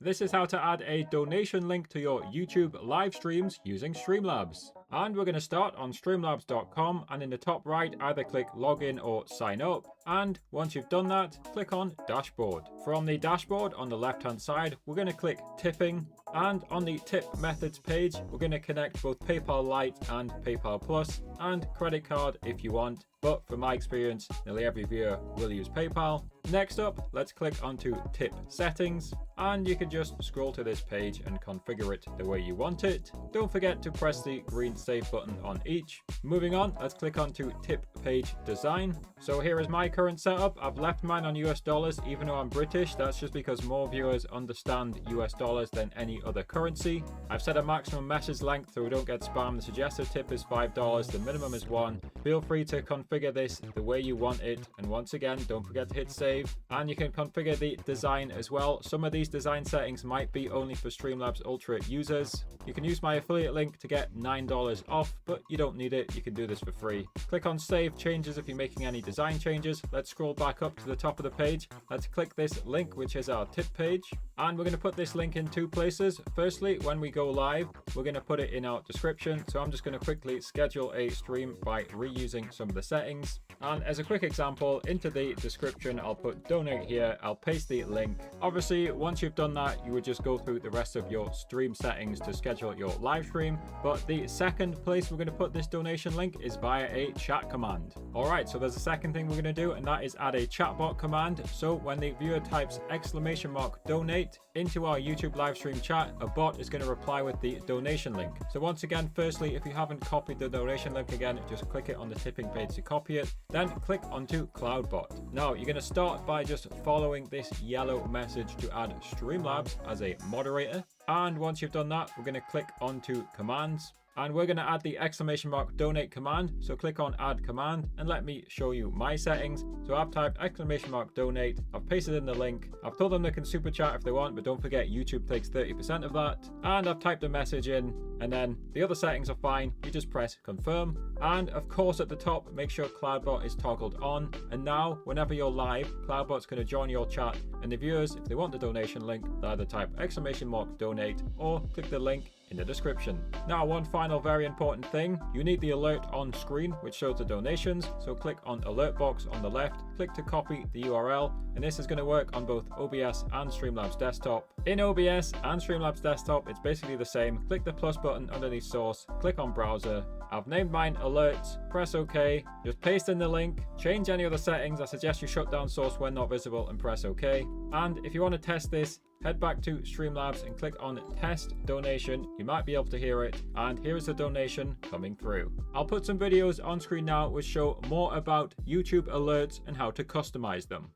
This is how to add a donation link to your YouTube live streams using Streamlabs. And we're going to start on streamlabs.com, and in the top right either click login or sign up, and once you've done that, click on dashboard. From the dashboard on the left hand side, we're going to click tipping, and on the tip methods page we're going to connect both PayPal Lite and PayPal Plus and credit card if you want, but from my experience nearly every viewer will use PayPal. Next up, let's click onto tip settings, and you can just scroll to this page and configure it the way you want it. Don't forget to press the green save button on each. Moving on, let's click onto tip page design. So here is my current setup. I've left mine on US dollars even though I'm British. That's just because more viewers understand US dollars than any other currency. I've set a maximum message length so we don't get spam. The suggested tip is $5, the minimum is 1. Feel free to configure this the way you want it, and once again don't forget to hit save. And you can configure the design as well. Some of these design settings might be only for Streamlabs Ultra users. You can use my affiliate link to get $9 off, but you don't need it. You can do this for free. Click on save changes if you're making any design changes. Let's scroll back up to the top of the page. Let's click this link, which is our tip page, and we're going to put this link in two places. Firstly, when we go live, we're going to put it in our description. So I'm just going to quickly schedule a stream by reusing some of the settings. And as a quick example, into the description I'll put donate here. I'll paste the link. Obviously, once you've done that, you would just go through the rest of your stream settings to schedule your live stream. But the second place we're going to put this donation link is via a chat command. Alright, so there's a second thing we're going to do, and that is add a chatbot command. So when the viewer types !donate into our YouTube live stream chat, a bot is going to reply with the donation link. So once again, firstly, if you haven't copied the donation link again, just click it on the tipping page to copy it. Then click onto CloudBot. Now you're going to start by just following this yellow message to add Streamlabs as a moderator. And once you've done that, we're going to click onto commands. And we're going to add the !donate command. So click on add command and let me show you my settings. So I've typed !donate. I've pasted in the link. I've told them they can super chat if they want, but don't forget YouTube takes 30% of that. And I've typed a message in, and then the other settings are fine. You just press confirm. And of course at the top, make sure CloudBot is toggled on. And now whenever you're live, CloudBot's going to join your chat, and the viewers, if they want the donation link, they'll either type !donate or click the link in the description. Now, one final very important thing, you need the alert on screen which shows the donations. So click on alert box on the left, click to copy the URL, and this is going to work on both OBS and Streamlabs desktop. In OBS and Streamlabs desktop, it's basically the same. Click the plus button underneath source, click on browser. I've named mine alerts, press OK, just paste in the link, change any other settings. I suggest you shut down source when not visible and press OK. And if you want to test this, head back to Streamlabs and click on test donation. You might be able to hear it, and here is the donation coming through. I'll put some videos on screen now which show more about YouTube alerts and how to customize them.